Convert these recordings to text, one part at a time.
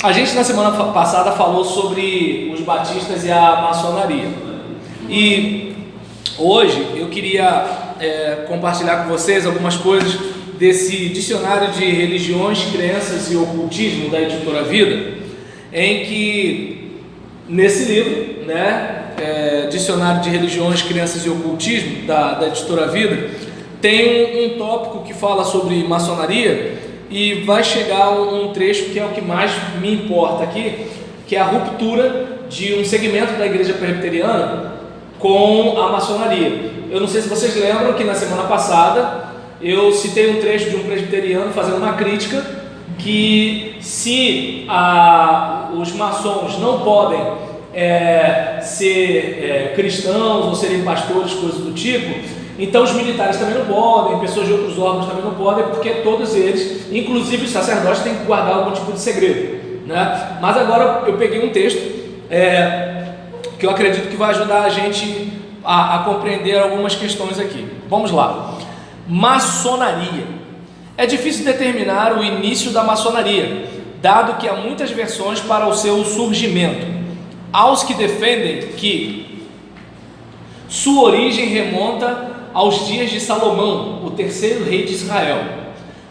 A gente na semana passada falou sobre os batistas e a maçonaria. E hoje eu queria compartilhar com vocês algumas coisas desse dicionário de religiões, crenças e ocultismo da Editora Vida, em que nesse livro, Dicionário de Religiões, Crenças e Ocultismo da Editora Vida, tem um tópico que fala sobre maçonaria. E vai chegar um trecho que é o que mais me importa aqui, que é a ruptura de um segmento da igreja presbiteriana com a maçonaria. Eu não sei se vocês lembram que na semana passada eu citei um trecho de um presbiteriano fazendo uma crítica que se os maçons não podem ser cristãos ou serem pastores, coisas do tipo, então os militares também não podem, pessoas de outros órgãos também não podem, porque todos eles, inclusive os sacerdotes, têm que guardar algum tipo de segredo, né? Mas agora eu peguei um texto que eu acredito que vai ajudar a gente a compreender algumas questões aqui. Vamos lá. Maçonaria. É difícil determinar o início da maçonaria, dado que há muitas versões para o seu surgimento. Aos que defendem que sua origem remonta aos dias de Salomão, o terceiro rei de Israel.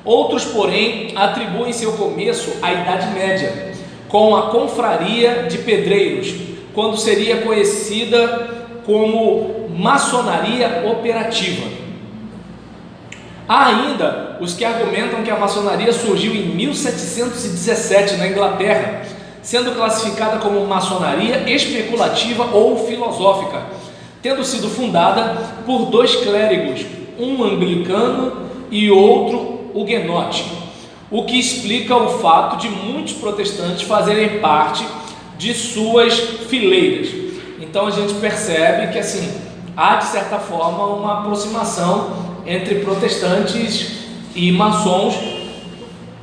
Outros, porém, atribuem seu começo à Idade Média, com a confraria de pedreiros, quando seria conhecida como maçonaria operativa. Há ainda os que argumentam que a maçonaria surgiu em 1717 na Inglaterra, sendo classificada como maçonaria especulativa ou filosófica, tendo sido fundada por dois clérigos, um anglicano e outro huguenote, o que explica o fato de muitos protestantes fazerem parte de suas fileiras. Então a gente percebe que há de certa forma uma aproximação entre protestantes e maçons,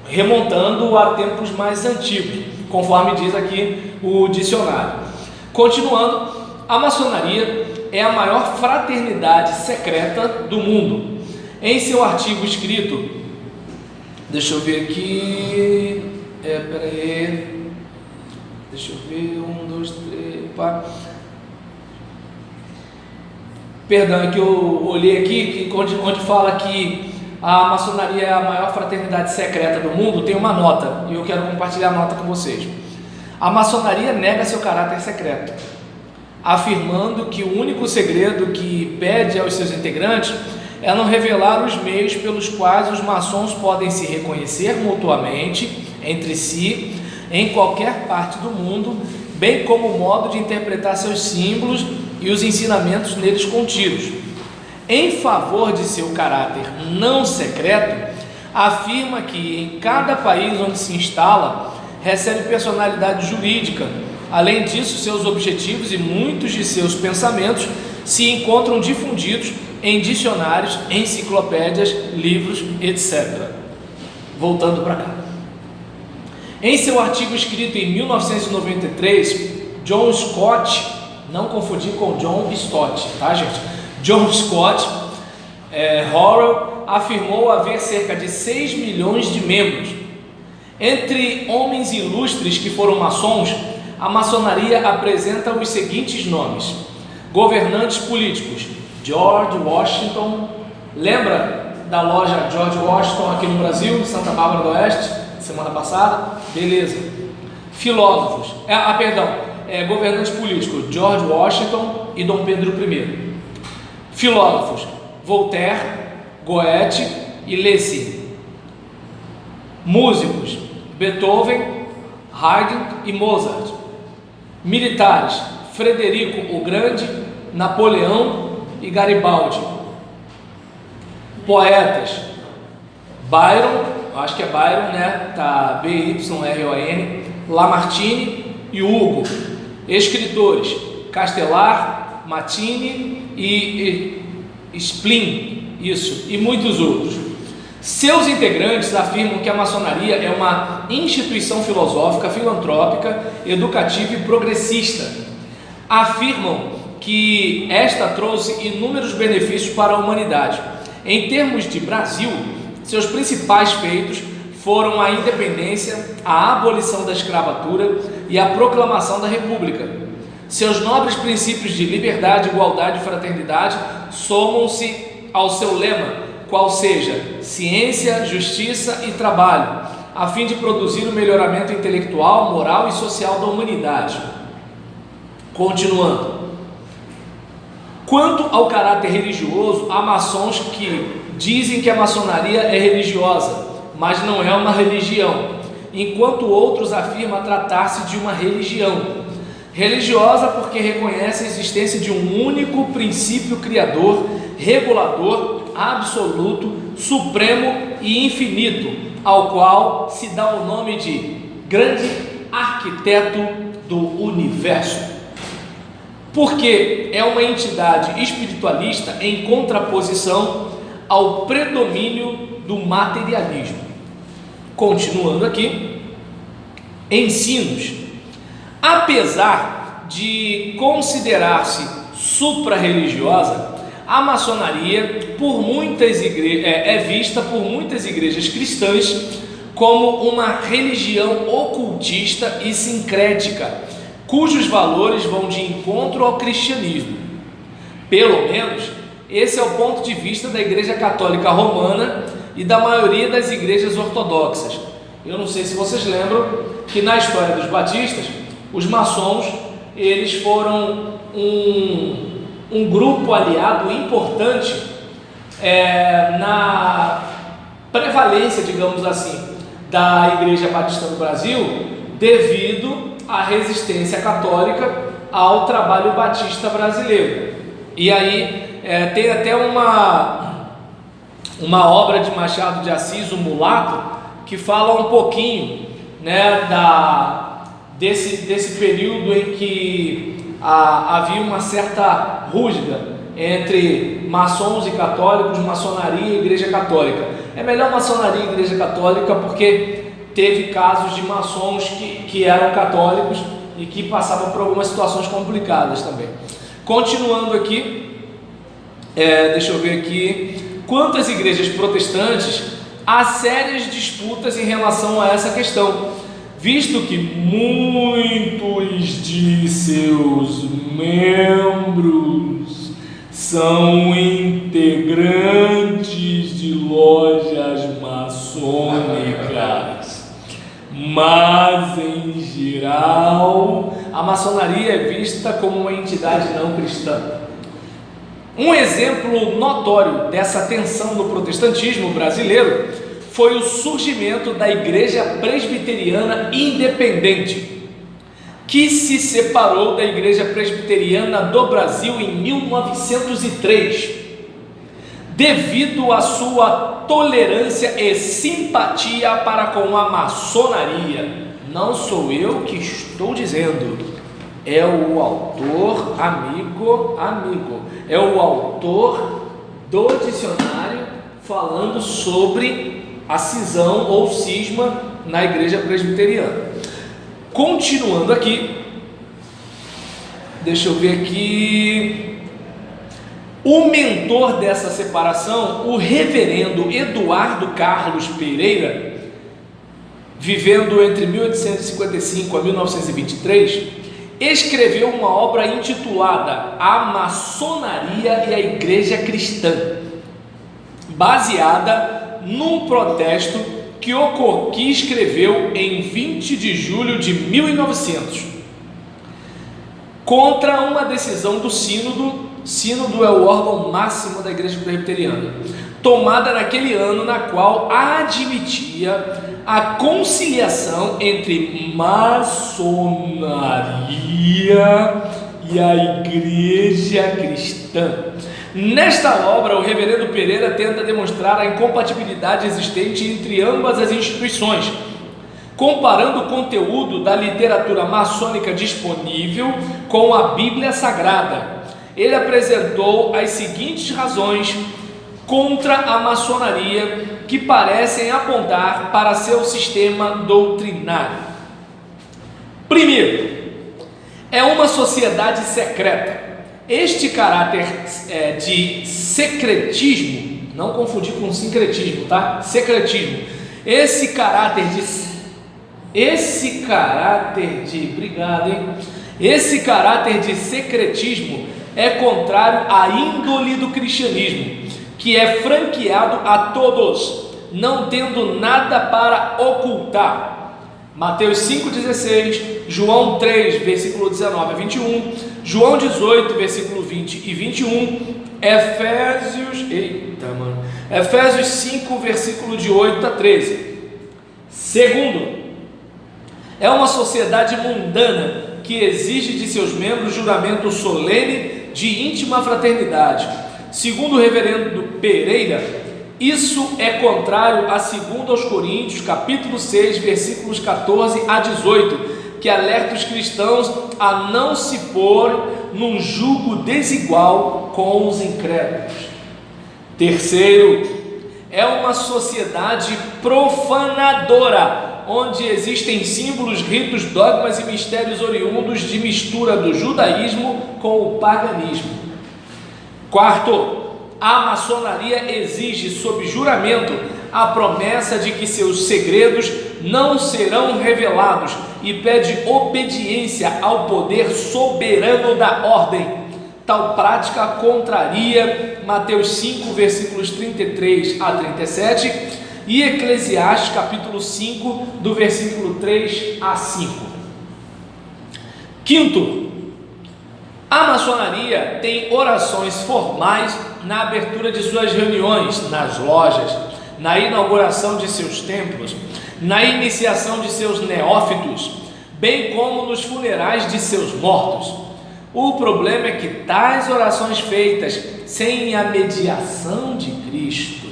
remontando a tempos mais antigos, conforme diz aqui o dicionário. Continuando, a maçonaria é a maior fraternidade secreta do mundo. Em seu artigo escrito, deixa eu ver aqui, deixa eu ver, 1, 2, 3, pá. Perdão, é que eu olhei aqui, onde fala que a maçonaria é a maior fraternidade secreta do mundo, tem uma nota, e eu quero compartilhar a nota com vocês. A maçonaria nega seu caráter secreto, afirmando que o único segredo que pede aos seus integrantes é não revelar os meios pelos quais os maçons podem se reconhecer mutuamente entre si em qualquer parte do mundo, bem como o modo de interpretar seus símbolos e os ensinamentos neles contidos. Em favor de seu caráter não secreto, afirma que em cada país onde se instala recebe personalidade jurídica. Além disso, seus objetivos e muitos de seus pensamentos se encontram difundidos em dicionários, enciclopédias, livros, etc. Voltando para cá. Em seu artigo escrito em 1993, John Scott, não confundir com John Stott, tá, gente? John Scott Horrell afirmou haver cerca de 6 milhões de membros. Entre homens ilustres que foram maçons, a maçonaria apresenta os seguintes nomes: governantes políticos, George Washington. Lembra da loja George Washington aqui no Brasil, Santa Bárbara do Oeste, semana passada? Beleza. Filósofos, governantes políticos, George Washington e Dom Pedro I. Filósofos, Voltaire, Goethe e Lessing. Músicos, Beethoven, Haydn e Mozart. Militares, Frederico o Grande, Napoleão e Garibaldi. Poetas, Byron, acho que é Byron, né? Tá, B-Y-R-O-N, Lamartine e Hugo. Escritores, Castelar, Matini e Splin, isso, e muitos outros. Seus integrantes afirmam que a maçonaria é uma instituição filosófica, filantrópica, educativa e progressista. Afirmam que esta trouxe inúmeros benefícios para a humanidade. Em termos de Brasil, seus principais feitos foram a independência, a abolição da escravatura e a proclamação da república. Seus nobres princípios de liberdade, igualdade e fraternidade somam-se ao seu lema, qual seja ciência, justiça e trabalho, a fim de produzir o melhoramento intelectual, moral e social da humanidade. Continuando. Quanto ao caráter religioso, há maçons que dizem que a maçonaria é religiosa, mas não é uma religião, enquanto outros afirmam tratar-se de uma religião. Religiosa porque reconhece a existência de um único princípio criador, regulador, absoluto, supremo e infinito, ao qual se dá o nome de grande arquiteto do universo. Porque é uma entidade espiritualista em contraposição ao predomínio do materialismo. Continuando aqui, ensinos. Apesar de considerar-se supra-religiosa, a maçonaria é vista por muitas igrejas cristãs como uma religião ocultista e sincrética, cujos valores vão de encontro ao cristianismo. Pelo menos, esse é o ponto de vista da Igreja Católica Romana e da maioria das igrejas ortodoxas. Eu não sei se vocês lembram que na história dos batistas, os maçons, eles foram um grupo aliado importante na prevalência, digamos assim, da Igreja Batista no Brasil, devido à resistência católica ao trabalho batista brasileiro. E aí tem até uma obra de Machado de Assis, O Mulato, que fala um pouquinho, né, desse período em que havia uma certa rusga entre maçons e católicos, maçonaria e igreja católica. É melhor maçonaria e igreja católica porque teve casos de maçons que eram católicos e que passavam por algumas situações complicadas também. Continuando aqui, deixa eu ver aqui. Quanto às igrejas protestantes, há sérias disputas em relação a essa questão, visto que muitos de seus membros são integrantes de lojas maçônicas. Mas, em geral, a maçonaria é vista como uma entidade não cristã. Um exemplo notório dessa tensão no protestantismo brasileiro foi o surgimento da Igreja Presbiteriana Independente, que se separou da Igreja Presbiteriana do Brasil em 1903, devido à sua tolerância e simpatia para com a maçonaria. Não sou eu que estou dizendo, é o autor, amigo, é o autor do dicionário falando sobre a cisão ou cisma na Igreja Presbiteriana. Continuando aqui, deixa eu ver aqui. O mentor dessa separação, o reverendo Eduardo Carlos Pereira, vivendo entre 1855 a 1923, escreveu uma obra intitulada A Maçonaria e a Igreja Cristã, baseada num protesto que escreveu em 20 de julho de 1900, contra uma decisão do Sínodo. Sínodo é o órgão máximo da Igreja Presbiteriana, tomada naquele ano, na qual admitia a conciliação entre maçonaria e a Igreja Cristã. Nesta obra, o reverendo Pereira tenta demonstrar a incompatibilidade existente entre ambas as instituições, comparando o conteúdo da literatura maçônica disponível com a Bíblia Sagrada. Ele apresentou as seguintes razões contra a maçonaria que parecem apontar para seu sistema doutrinário. Primeiro, é uma sociedade secreta. Este caráter de secretismo, não confundir com sincretismo, tá? Secretismo, Esse caráter de secretismo é contrário à índole do cristianismo, que é franqueado a todos, não tendo nada para ocultar. Mateus 5,16, João 3, versículo 19 a 21, João 18, versículo 20 e 21, Efésios 5, versículo de 8 a 13. Segundo, é uma sociedade mundana que exige de seus membros juramento solene de íntima fraternidade. Segundo o reverendo Pereira, isso é contrário a 2 Coríntios, capítulo 6, versículos 14 a 18, que alerta os cristãos a não se pôr num jugo desigual com os incrédulos. Terceiro, é uma sociedade profanadora, onde existem símbolos, ritos, dogmas e mistérios oriundos de mistura do judaísmo com o paganismo. Quarto, a maçonaria exige sob juramento a promessa de que seus segredos não serão revelados e pede obediência ao poder soberano da ordem. Tal prática contraria Mateus 5, versículos 33 a 37 e Eclesiastes capítulo 5, do versículo 3 a 5. Quinto, a maçonaria tem orações formais na abertura de suas reuniões, nas lojas, na inauguração de seus templos, na iniciação de seus neófitos, bem como nos funerais de seus mortos. O problema é que tais orações feitas sem a mediação de Cristo.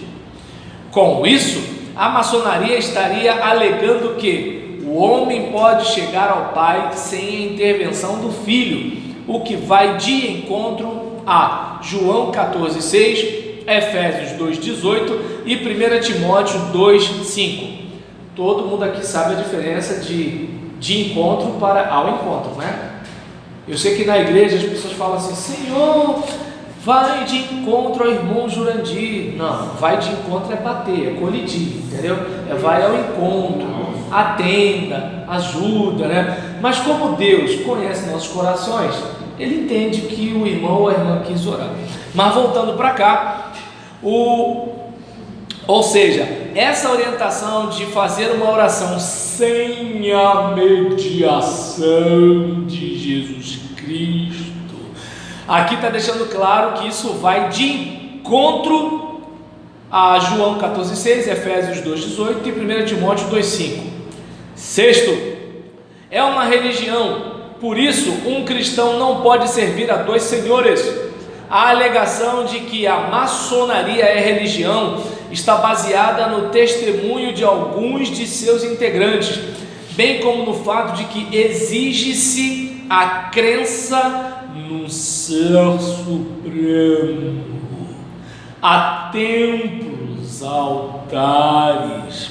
Com isso, a maçonaria estaria alegando que o homem pode chegar ao Pai sem a intervenção do Filho, o que vai de encontro a João 14,6, Efésios 2,18 e 1 Timóteo 2,5. Todo mundo aqui sabe a diferença de encontro para ao encontro, né? Eu sei que na igreja as pessoas falam assim: Senhor, vai de encontro ao irmão Jurandir. Não, vai de encontro é bater, é colidir, entendeu? É vai ao encontro, atenda, ajuda, né? Mas como Deus conhece nossos corações, Ele entende que o irmão ou a irmã quis orar. Mas voltando para cá, ou seja, essa orientação de fazer uma oração sem a mediação de Jesus Cristo, aqui está deixando claro que isso vai de encontro a João 14,6, Efésios 2,18 e 1 Timóteo 2,5. Sexto, é uma religião, por isso um cristão não pode servir a dois senhores. A alegação de que a maçonaria é religião está baseada no testemunho de alguns de seus integrantes, bem como no fato de que exige-se a crença num ser supremo. Há templos, altares,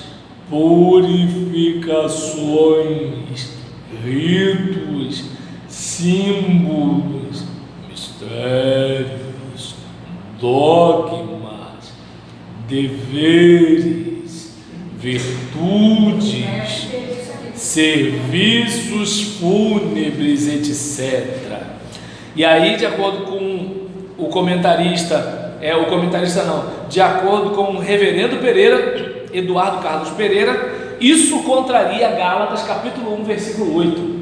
purificações, ritos, símbolos, mistérios, dogmas, deveres, virtudes, serviços fúnebres, etc. E aí, de acordo com o comentarista, de acordo com o reverendo Pereira, Eduardo Carlos Pereira, isso contraria Gálatas capítulo 1, versículo 8.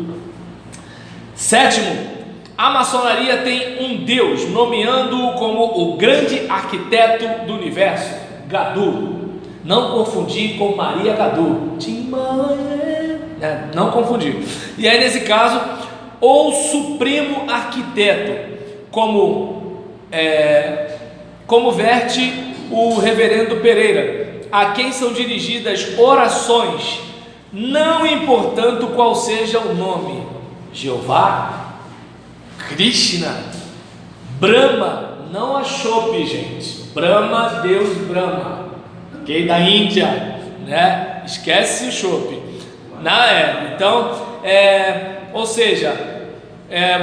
Sétimo, a maçonaria tem um Deus, nomeando-o como o grande arquiteto do universo, Gadu. Não confundir com Maria Gadu. Não confundir. E aí, nesse caso, o supremo arquiteto, como verte o reverendo Pereira, a quem são dirigidas orações, não importando qual seja o nome: Jeová, Krishna, Brahma, não a Chope, gente. Brahma, Deus Brahma, ok? Da Índia, né? Esquece o Chope. Então, ou seja,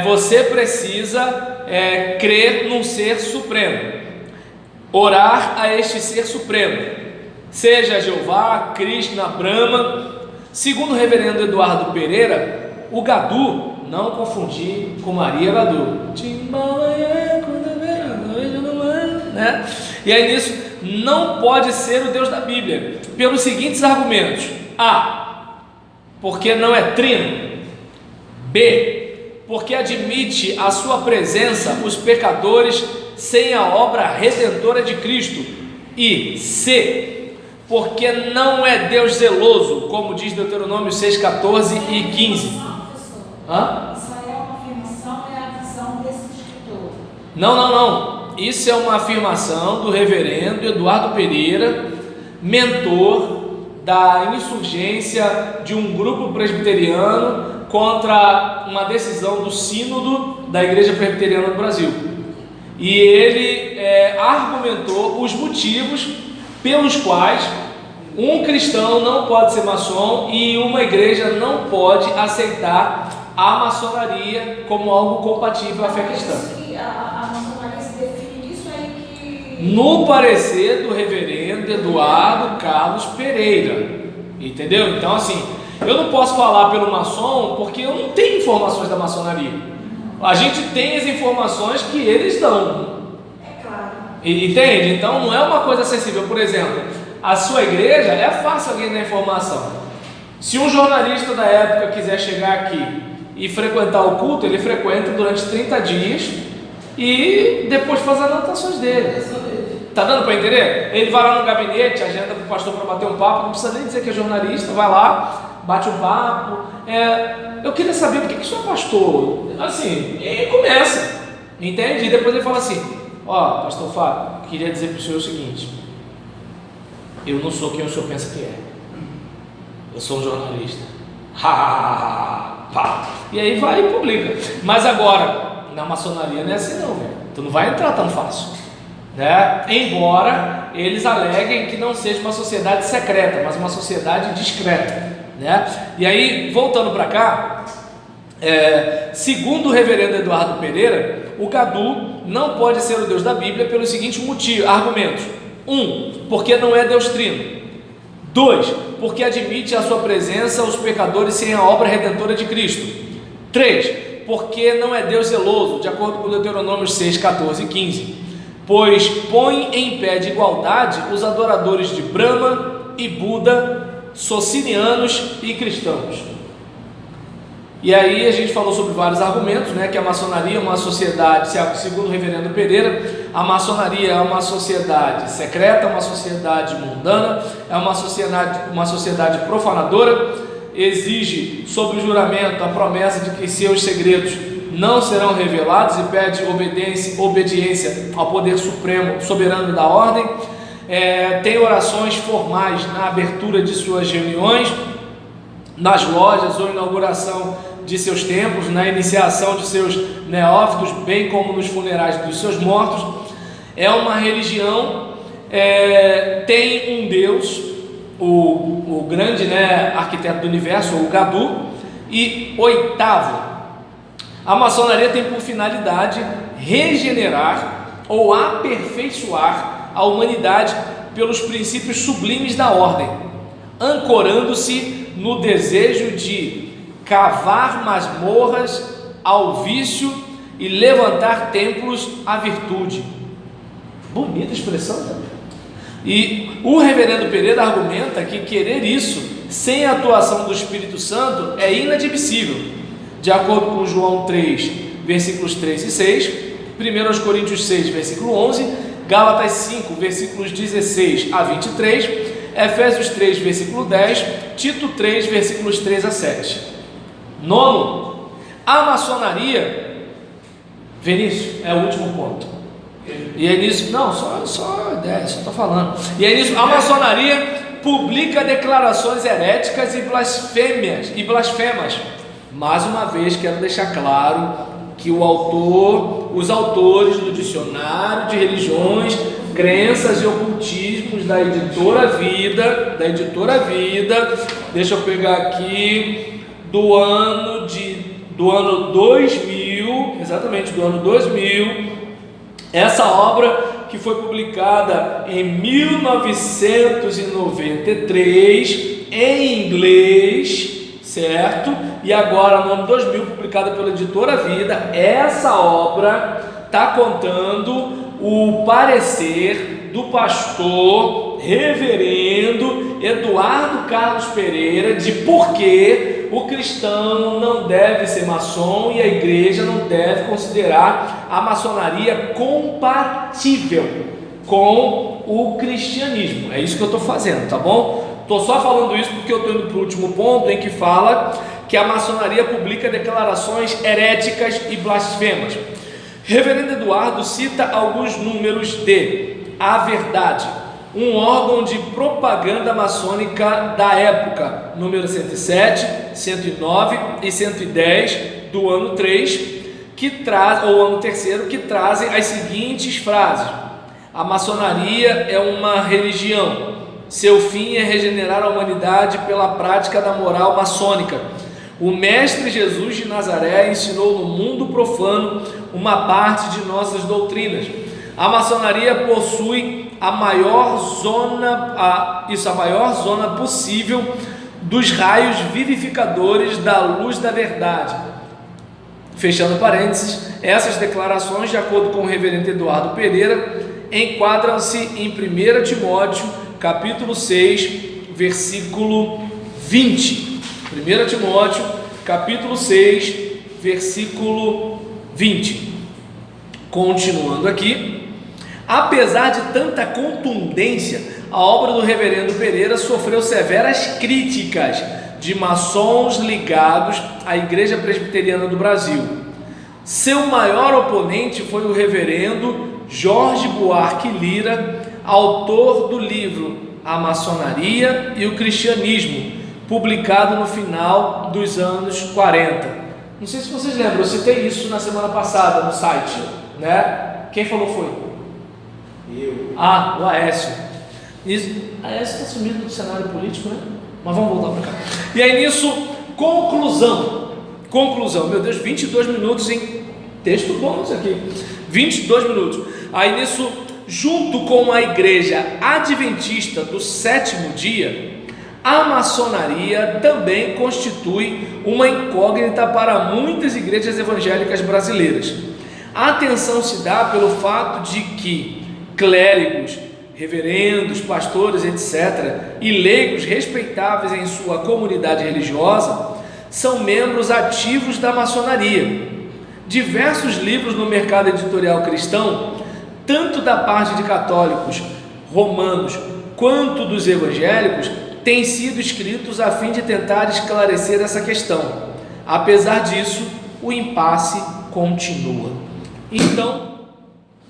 você precisa crer num ser supremo, orar a este ser supremo. seja Jeová, Krishna, Brahma. Segundo o reverendo Eduardo Pereira, o Gadu, não confundir com Maria Gadu, né? E aí nisso, não pode ser o Deus da Bíblia, pelos seguintes argumentos: A, porque não é trino; B, porque admite a sua presença os pecadores sem a obra redentora de Cristo; e C, porque não é Deus zeloso, como diz Deuteronômio 6, 14 e 15. Hã? Isso aí é uma afirmação, é a visão desse escritor. Não. Isso é uma afirmação do reverendo Eduardo Pereira, mentor da insurgência de um grupo presbiteriano contra uma decisão do sínodo da Igreja Presbiteriana do Brasil. E ele argumentou os motivos pelos quais um cristão não pode ser maçom e uma igreja não pode aceitar a maçonaria como algo compatível à fé cristã. A maçonaria se define nisso aí que... No parecer do reverendo Eduardo Carlos Pereira, entendeu? Então assim, eu não posso falar pelo maçom porque eu não tenho informações da maçonaria. A gente tem as informações que eles dão. É claro. Entende? Então não é uma coisa acessível. Por exemplo, a sua igreja, é fácil alguém dar informação. Se um jornalista da época quiser chegar aqui e frequentar o culto, ele frequenta durante 30 dias e depois faz as anotações dele. Tá dando para entender? Ele vai lá no gabinete, agenda para o pastor para bater um papo, não precisa nem dizer que é jornalista, vai lá, bate um papo. Eu queria saber por que o senhor é pastor? Assim, e começa, entende? E depois ele fala assim: ó, pastor Fábio, queria dizer para o senhor o seguinte: eu não sou quem o senhor pensa que é, eu sou um jornalista. E aí vai e publica. Mas agora, na maçonaria não é assim não, velho. Tu não vai entrar tão fácil, né? Embora eles aleguem que não seja uma sociedade secreta, mas uma sociedade discreta, né? E aí, voltando para cá, segundo o reverendo Eduardo Pereira, o Gadu não pode ser o Deus da Bíblia pelos seguintes argumentos: 1, porque não é Deus trino; 2, porque admite a sua presença os pecadores sem a obra redentora de Cristo; 3, porque não é Deus zeloso, de acordo com Deuteronômio 6, 14 e 15, pois põe em pé de igualdade os adoradores de Brahma e Buda, socinianos e cristãos. E aí a gente falou sobre vários argumentos, né? Que a maçonaria é uma sociedade, segundo o reverendo Pereira, a maçonaria é uma sociedade secreta, uma sociedade mundana, é uma sociedade profanadora, exige sob o juramento a promessa de que seus segredos não serão revelados e pede obediência ao poder supremo, soberano da ordem. Tem orações formais na abertura de suas reuniões, nas lojas ou inauguração de seus templos, na iniciação de seus neófitos, bem como nos funerais dos seus mortos. É uma religião, tem um Deus, o grande, né, arquiteto do universo, o Gadu. E 8, a maçonaria tem por finalidade regenerar ou aperfeiçoar a humanidade pelos princípios sublimes da ordem, ancorando-se no desejo de cavar masmorras ao vício e levantar templos à virtude. Bonita expressão, né? E o reverendo Pereira argumenta que querer isso sem a atuação do Espírito Santo é inadmissível, de acordo com João 3, versículos 3 e 6, 1 Coríntios 6, versículo 11, Gálatas 5, versículos 16 a 23, Efésios 3, versículo 10, Tito 3, versículos 3 a 7. 9, a maçonaria, Vinícius, é o último ponto. E é nisso, não, só ideia, só estou falando. E é nisso, a maçonaria publica declarações heréticas e blasfemas. Mais uma vez, quero deixar claro que os autores do Dicionário de Religiões, Crenças e Ocultismos da Editora Vida, deixa eu pegar aqui, do ano 2000, exatamente do ano 2000, essa obra que foi publicada em 1993 em inglês, certo? E agora no ano 2000 publicada pela Editora Vida. Essa obra está contando o parecer do pastor reverendo Eduardo Carlos Pereira de por que o cristão não deve ser maçom e a igreja não deve considerar a maçonaria compatível com o cristianismo. É isso que eu estou fazendo, tá bom? Estou só falando isso porque eu estou indo para o último ponto, em que fala que a maçonaria publica declarações heréticas e blasfemas. Reverendo Eduardo cita alguns números de A Verdade, um órgão de propaganda maçônica da época, número 107, 109 e 110 do ano 3, ou ano terceiro, que trazem as seguintes frases: a maçonaria é uma religião, seu fim é regenerar a humanidade pela prática da moral maçônica. O mestre Jesus de Nazaré ensinou no mundo profano uma parte de nossas doutrinas. A maçonaria possui a maior zona possível dos raios vivificadores da luz da verdade. Fechando parênteses, essas declarações, de acordo com o reverendo Eduardo Pereira, enquadram-se em 1 Timóteo, capítulo 6, versículo 20. 1 Timóteo, capítulo 6, versículo 20. Continuando aqui, apesar de tanta contundência, a obra do reverendo Pereira sofreu severas críticas de maçons ligados à Igreja Presbiteriana do Brasil. Seu maior oponente foi o reverendo Jorge Buarque Lira, autor do livro A Maçonaria e o Cristianismo, publicado no final dos anos 40. Não sei se vocês lembram, eu citei isso na semana passada no site, né? Quem falou foi? Eu. O Aécio. Aécio está sumido do cenário político, né? Mas vamos voltar para cá. E aí nisso, conclusão, meu Deus, 22 minutos em texto bônus aqui, 22 minutos. Aí nisso, junto com a igreja adventista do sétimo dia, a maçonaria também constitui uma incógnita para muitas igrejas evangélicas brasileiras. A atenção se dá pelo fato de que clérigos, reverendos, pastores, etc., e leigos respeitáveis em sua comunidade religiosa são membros ativos da maçonaria. Diversos livros no mercado editorial cristão, tanto da parte de católicos, romanos, quanto dos evangélicos, têm sido escritos a fim de tentar esclarecer essa questão. Apesar disso, o impasse continua. Então,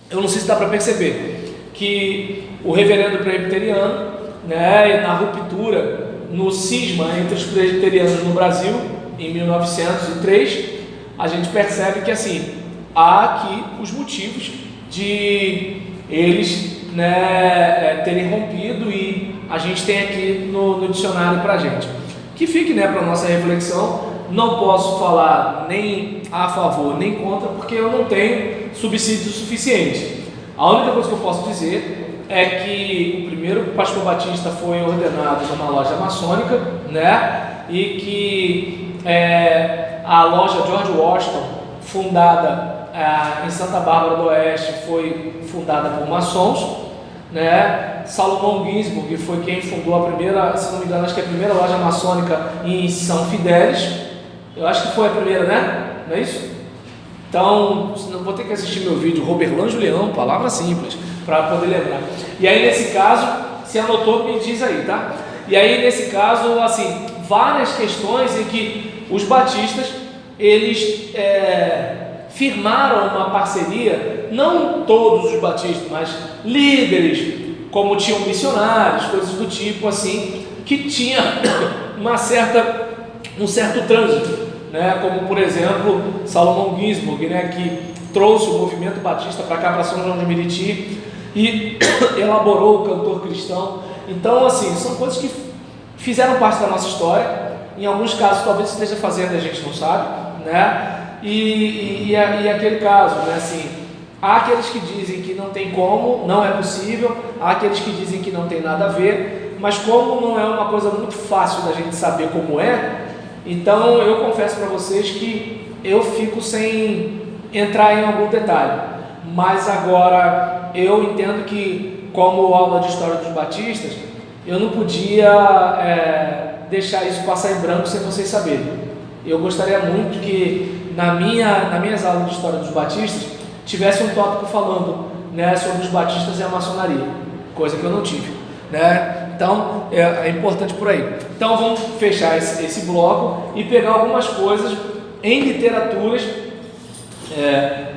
eu não sei se dá para perceber que o reverendo presbiteriano, né, na ruptura, no cisma entre os presbiterianos no Brasil, em 1903, a gente percebe que assim, há aqui os motivos de eles, né, terem rompido, e a gente tem aqui no dicionário para a gente. Que fique, né, para a nossa reflexão. Não posso falar nem a favor nem contra, porque eu não tenho subsídio suficiente. A única coisa que eu posso dizer é que o primeiro pastor batista foi ordenado numa loja maçônica, né, e que a loja George Washington, fundada em Santa Bárbara do Oeste, foi fundada por maçons, né? Salomão Ginsburg foi quem fundou a primeira, se não me engano, acho que a primeira loja maçônica em São Fidélis. Eu acho que foi a primeira, né? Não é isso? Então, vou ter que assistir meu vídeo, Roberlândio Leão, palavra simples, para poder lembrar. E aí, nesse caso, se anotou, me diz aí, tá? E aí, nesse caso, assim, várias questões em que os batistas, eles firmaram uma parceria, não todos os batistas, mas líderes, como tinham missionários, coisas do tipo assim, que tinha um certo trânsito, né? Como por exemplo Salomão Ginsburg, né? Que trouxe o movimento batista para cá, para São João de Meriti, e elaborou o cantor cristão. Então, assim, são coisas que fizeram parte da nossa história. Em alguns casos talvez esteja fazendo, a gente não sabe, né? E aquele caso, né? Assim, Há aqueles que dizem que não tem como, não é possível, há aqueles que dizem que não tem nada a ver, mas como não é uma coisa muito fácil da gente saber como é, então eu confesso para vocês que eu fico sem entrar em algum detalhe, mas agora eu entendo que, como aula de História dos Batistas, eu não podia deixar isso passar em branco sem vocês saberem. Eu gostaria muito que nas minhas aulas de História dos Batistas tivesse um tópico falando, né, sobre os batistas e a maçonaria, coisa que eu não tive, né? Então é importante por aí. Então vamos fechar esse bloco e pegar algumas coisas em literaturas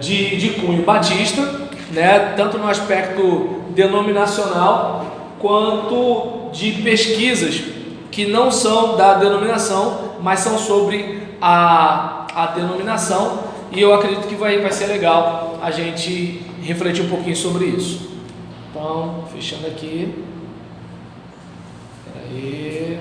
de cunho batista, né, tanto no aspecto denominacional quanto de pesquisas que não são da denominação, mas são sobre a denominação. E eu acredito que vai ser legal a gente refletir um pouquinho sobre isso. Então, fechando aqui. Espera aí.